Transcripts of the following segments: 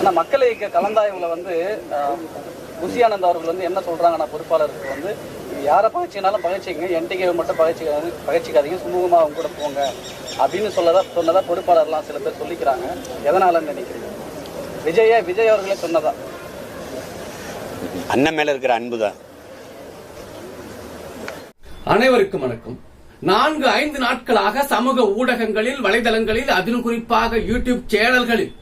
ஆனால் மக்கள் இயக்க கலந்தாய்வுல புசி ஆனந்த் அவர்கள் என்ன சொல்றாங்கன்னா, பொறுப்பாளருக்கு யாரை பகைச்சினாலும் பகைச்சிக்கங்க, என்டிகேவை மட்டும் பகைச்சிக்காதீங்க, சுமூகமாக அவங்க கூட போங்க அப்படின்னு சொன்னதா பொறுப்பாளர்லாம் சில பேர் சொல்லிக்கிறாங்க. எதனாலன்னு நினைக்கிறீங்க? விஜய் அவர்களே சொன்னதா? அண்ணன் மேல இருக்கிற அன்புதான். அனைவருக்கும் வணக்கம். 4-5 நாட்களாக சமூக ஊடகங்களில், வலைதளங்களில், அதிலும் குறிப்பாக யூடியூப் சேனல்களில்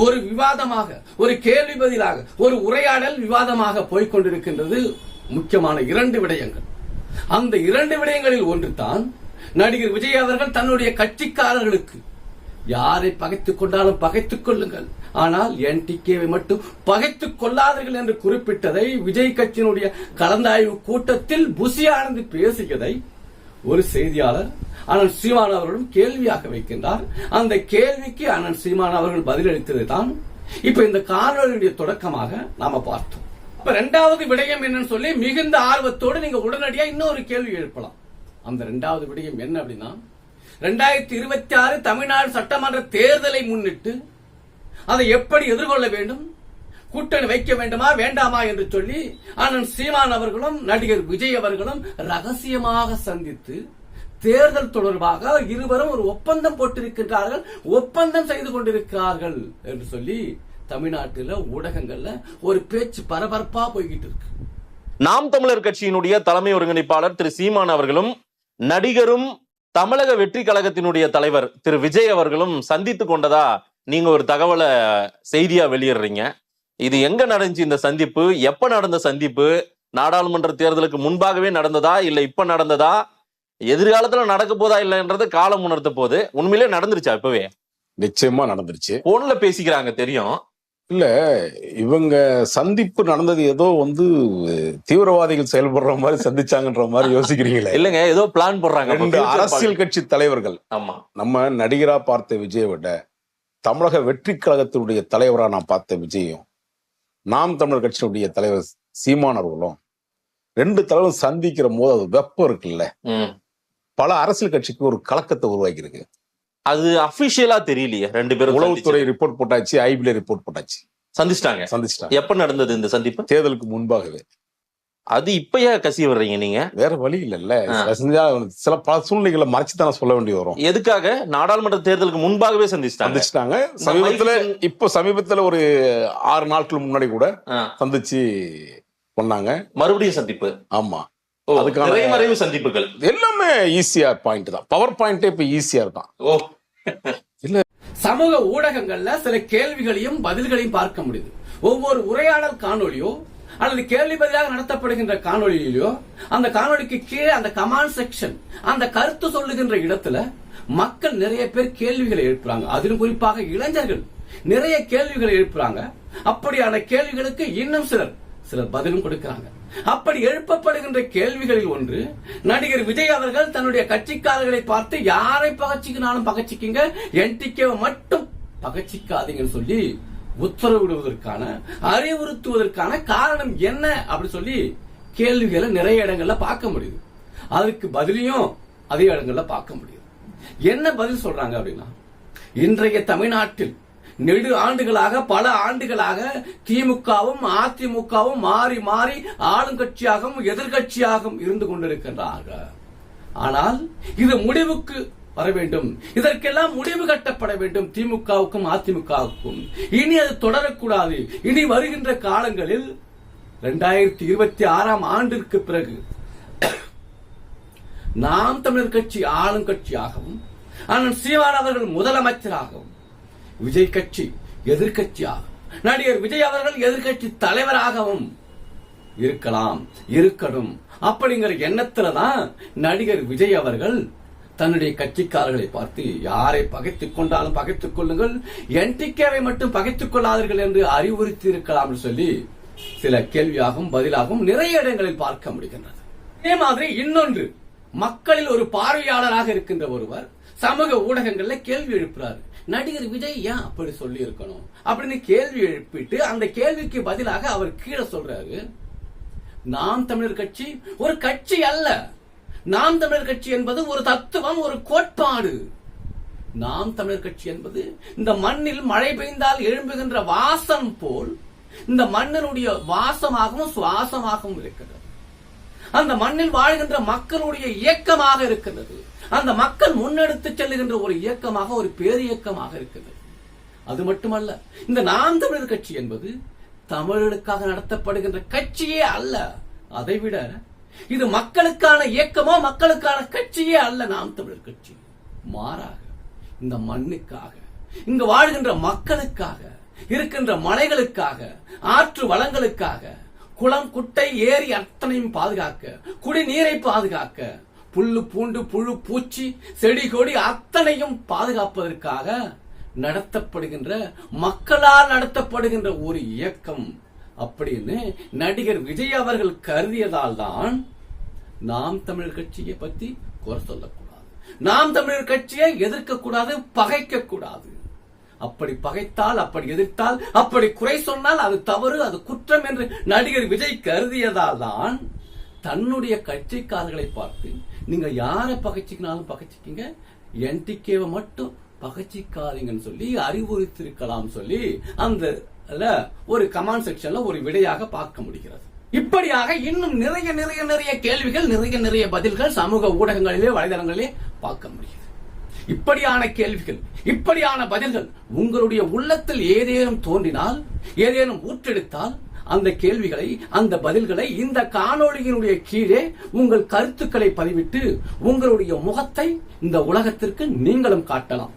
ஒரு விவாதமாக, ஒரு கேள்வி பதிலாக, ஒரு உரையாடல் விவாதமாக போய்கொண்டிருக்கின்றது. முக்கியமான 2 விடயங்கள். அந்த 2 விடயங்களில் ஒன்று தான், நடிகர் விஜய் அவர்கள் தன்னுடைய கட்சிக்காரர்களுக்கு யாரை பகைத்துக் கொண்டாலும் பகைத்துக் கொள்ளுங்கள், ஆனால் என்டிகேவை மட்டும் பகைத்துக் கொள்ளாதீர்கள் என்று குறிப்பிட்டதை விஜய் கட்சியினுடைய கலந்தாய்வு கூட்டத்தில் புசி ஆனந்த் பேசியதை ஒரு செய்தியாளர் அண்ணன் சீமான் அவர்களும் கேள்வியாக வைக்கின்றார். அந்த கேள்விக்கு அண்ணன் சீமான் அவர்கள் பதிலளித்ததை தான் இப்ப இந்த காணொலியுடைய தொடக்கமாக நாம பார்த்தோம். இப்ப 2வது விடயம் என்னன்னு சொல்லி மிகுந்த ஆர்வத்தோடு நீங்க உடனடியா இன்னொரு கேள்வி எழுப்பலாம். அந்த 2வது விடயம் என்ன அப்படின்னா, 2026 தமிழ்நாடு சட்டமன்ற தேர்தலை முன்னிட்டு அதை எப்படி எதிர்கொள்ள வேண்டும், கூட்டணி வைக்க வேண்டுமா வேண்டாமா என்று சொல்லி அண்ணன் சீமான் அவர்களும் நடிகர் விஜய் அவர்களும் ரகசியமாக சந்தித்து தேர்தல் தொடர்பாக இருவரும் ஒரு ஒப்பந்தம் போட்டிருக்கின்றார்கள், ஒப்பந்தம் செய்து கொண்டிருக்கிறார்கள் என்று சொல்லி தமிழ்நாட்டில் ஊடகங்கள்ல ஒரு பேச்சு பரபரப்பா போய்கிட்டு இருக்கு. நாம் தமிழர் கட்சியினுடைய தலைமை ஒருங்கிணைப்பாளர் திரு சீமான் அவர்களும் நடிகரும் தமிழக வெற்றி கழகத்தினுடைய தலைவர் திரு விஜய் அவர்களும் சந்தித்து கொண்டதா நீங்க ஒரு தகவலை செய்தியா வெளியிடுறீங்க. இது எங்க நடந்துச்சு இந்த சந்திப்பு? எப்ப நடந்த சந்திப்பு? நாடாளுமன்ற தேர்தலுக்கு முன்பாகவே நடந்ததா, இல்ல இப்ப நடந்ததா, எதிர்காலத்துல நடக்க போதா இல்லைன்றது காலம் உணர்த்த போது. உண்மையிலே நடந்துருச்சா? இப்பவே நிச்சயமா நடந்துருச்சு. போன்ல பேசிக்கிறாங்க தெரியும். இல்ல, இவங்க சந்திப்பு நடந்தது ஏதோ தீவிரவாதிகள் செயல்படுற மாதிரி சந்திச்சாங்கன்ற மாதிரி யோசிக்கிறீங்களே? இல்லங்க, ஏதோ பிளான் போடுறாங்க. 2 அரசியல் கட்சி தலைவர்கள். ஆமா, நம்ம நடிகரா பார்த்த விஜயை விட தமிழக வெற்றி கழகத்தினுடைய தலைவரா நான் பார்த்த விஜயும், நாம் தமிழர் கட்சியினுடைய தலைவர் சீமான் அவர்களும் 2 தலைவரும் சந்திக்கிற போது அது வெப்பம் இருக்குல்ல, பல அரசியல் கட்சிக்கு ஒரு கலக்கத்தை உருவாக்கி இருக்கு. அது அபிஷியலா தெரியலையே. 2 பேரும் உளவுத்துறை ரிப்போர்ட் போட்டாச்சு, ஐபில ரிப்போர்ட் போட்டாச்சு, சந்திச்சிட்டாங்க. எப்ப நடந்தது இந்த சந்திப்பு? தேர்தலுக்கு முன்பாகவே. அது இப்பயா கசிய வர்றீங்க நீங்க? வேற வழி இல்ல, சில பல சூழ்நிலைகளை மறைச்சுதானே சொல்ல வேண்டி வரும். எதுக்காக? நாடாளுமன்ற தேர்தலுக்கு முன்பாகவே சந்திச்சிட்டாங்க. சமீபத்துல ஒரு 6 நாட்கள் முன்னாடி கூட சந்திச்சு பண்ணாங்க. மறுபடியும் சந்திப்பு. ஆமா, அதுக்கான மறைவு சந்திப்புகள் எல்லாமே ஈசிஆர் பாயிண்ட் தான். பவர் பாயிண்டே இப்ப ஈசிஆர் தான். இல்ல, சமூக ஊடகங்கள்ல சில கேள்விகளையும் பதில்களையும் பார்க்க முடியுது. ஒவ்வொரு உரையாடல் காணொலியோ அல்லது கேள்வி பதிலாக நடத்தப்படுகின்ற காணொலியிலோ அந்த காணொலிக்கு கீழே அந்த கமெண்ட் செக்ஷன், அந்த கருத்து சொல்லுகின்ற இடத்துல மக்கள் நிறைய பேர் கேள்விகளை எழுப்புறாங்க. அதிலும் குறிப்பாக இளைஞர்கள் நிறைய கேள்விகளை எழுப்புறாங்க. அப்படியான கேள்விகளுக்கு இன்னும் சிலர் பதிலும் கொடுக்கிறாங்க. அப்படி எழுப்பப்படுகின்ற கேள்விகளில் ஒன்று, நடிகர் விஜய் அவர்கள் தன்னுடைய கட்சிக்காரர்களை பார்த்து யாரை பகச்சிக்கினாலும் பகச்சிக்கிங்க, என்டிகேவை மட்டும் பகச்சிக்காதீங்கன்னு சொல்லி உத்தரவிடுவதற்கான, அறிவுறுத்துவதற்கான காரணம் என்ன அப்படி சொல்லி கேள்விகளை நிறைய இடங்கள்ல பார்க்க முடியுது. அதுக்கு பதிலையும் அதே இடங்கள்ல பார்க்க முடியுது. என்ன பதில் சொல்றாங்க அப்படின்னா, இன்றைய தமிழ்நாட்டில் நெடு ஆண்டுகளாக, பல ஆண்டுகளாக திமுகவும் அதிமுகவும் மாறி மாறி ஆளுங்கட்சியாகவும் எதிர்கட்சியாகவும் இருந்து கொண்டிருக்கின்றார்கள். ஆனால் இது முடிவுக்கு வர வேண்டும், இதற்கெல்லாம் முடிவு கட்டப்பட வேண்டும். திமுகவுக்கும் அதிமுகவுக்கும் இனி அது தொடரக்கூடாது. இனி வருகின்ற காலங்களில் 2026ஆம் ஆண்டிற்கு பிறகு நாம் தமிழர் கட்சி ஆளுங்கட்சியாகவும், அண்ணன் சீமான் அவர்கள் முதலமைச்சராகவும், விஜய் கட்சி எதிர்கட்சியாகவும், நடிகர் விஜய் அவர்கள் எதிர்கட்சி தலைவராகவும் இருக்கணும் அப்படிங்கிற எண்ணத்துலதான் நடிகர் விஜய் அவர்கள் தன்னுடைய கட்சிக்காரர்களை பார்த்து யாரை பகைத்துக் கொண்டாலும் பகைத்துக் கொள்ளுங்கள், என்டிகேவை மட்டும் பகைத்துக் கொள்ளாதீர்கள் என்று அறிவுறுத்தி இருக்கலாம் என்று சொல்லி சில கேள்வியாகவும் பதிலாகவும் நிறைய இடங்களில் பார்க்க முடிகின்றது. இதே மாதிரி இன்னொன்று, மக்களில் ஒரு பார்வையாளராக இருக்கின்ற ஒருவர் சமூக ஊடகங்கள்ல கேள்வி எழுப்புறாரு. நடிகர் விஜய் ஏன் அப்படி சொல்லி இருக்கணும் அப்படின்னு கேள்வி எழுப்பிட்டு அந்த கேள்விக்கு பதிலாக அவர் கீழே சொல்றாரு, நாம் தமிழர் கட்சி ஒரு கட்சி அல்ல, நாம் தமிழர் கட்சி என்பது ஒரு தத்துவம், ஒரு கோட்பாடு. நாம் தமிழர் கட்சி என்பது இந்த மண்ணில் மழை பெய்ந்தால் எழும்புகின்ற வாசம் போல் இந்த மண்ணினுடைய வாசமாகவும் சுவாசமாகவும் இருக்கிறது. அந்த மண்ணில் வாழ்கின்ற மக்களுடைய இயக்கமாக இருக்கிறது. அந்த மக்கள் முன்னெடுத்து செல்லுகின்ற ஒரு இயக்கமாக, ஒரு பேரியக்கமாக இருக்கிறது. அது மட்டுமல்ல, இந்த நாம் தமிழர் கட்சி என்பது தமிழர்களுக்காக நடத்தப்படுகின்ற கட்சியே அல்ல. அதைவிட இது மக்களுக்கான இயக்கமோ மக்களுக்கான கட்சியே அல்ல. நாம் தமிழர் கட்சி மாறாக இந்த மண்ணுக்காக, இங்கு வாழ்கின்ற மக்களுக்காக, இருக்கின்ற மலைகளுக்காக, ஆற்று வளங்களுக்காக, குளம் குட்டை ஏரி அத்தனையும் பாதுகாக்க, குடிநீரை பாதுகாக்க, புல்லு பூண்டு புழு பூச்சி செடி கொடி அத்தனையும் பாதுகாப்பதற்காக நடத்தப்படுகின்ற, மக்களால் நடத்தப்படுகின்ற ஒரு இயக்கம் அப்படின்னு நடிகர் விஜய் அவர்கள் கருதியதால் தான் நாம் தமிழர் கட்சியை பத்தி குறை சொல்லக்கூடாது, நாம் தமிழர் கட்சியை எதிர்க்க கூடாது, பகைக்க கூடாது. அப்படி பகைத்தால், அப்படி எதிர்த்தால், அப்படி குறை சொன்னால் அது தவறு, அது குற்றம் என்று நடிகர் விஜய் கருதியதால் தான் தன்னுடைய கட்சிக்காரர்களை பார்த்து நீங்க யாரை பகைச்சிக்கினாலும் பகைச்சிக்கிங்க, என்டிகேவை மட்டும் பகைச்சிக்காதீங்கன்னு சொல்லி அறிவுறுத்திருக்கலாம் சொல்லி அந்த ஒரு கமெண்ட் செக்ஷன்ல ஒரு விடையாக பார்க்க முடிகிறது. இப்படியாக இன்னும் நிறைய நிறைய நிறைய கேள்விகள், நிறைய நிறைய பதில்கள் சமூக ஊடகங்களிலே, வலைதளங்களிலே பார்க்க முடியுது. இப்படியான கேள்விகள், இப்படியான பதில்கள் உங்களுடைய உள்ளத்தில் ஏதேனும் தோன்றினால், ஏதேனும் ஊற்றெடுத்தால், அந்த கேள்விகளை, அந்த பதில்களை இந்த காணொளியினுடைய கீழே உங்கள் கருத்துக்களை பதிவிட்டு உங்களுடைய முகத்தை இந்த உலகத்திற்கு நீங்களும் காட்டலாம்.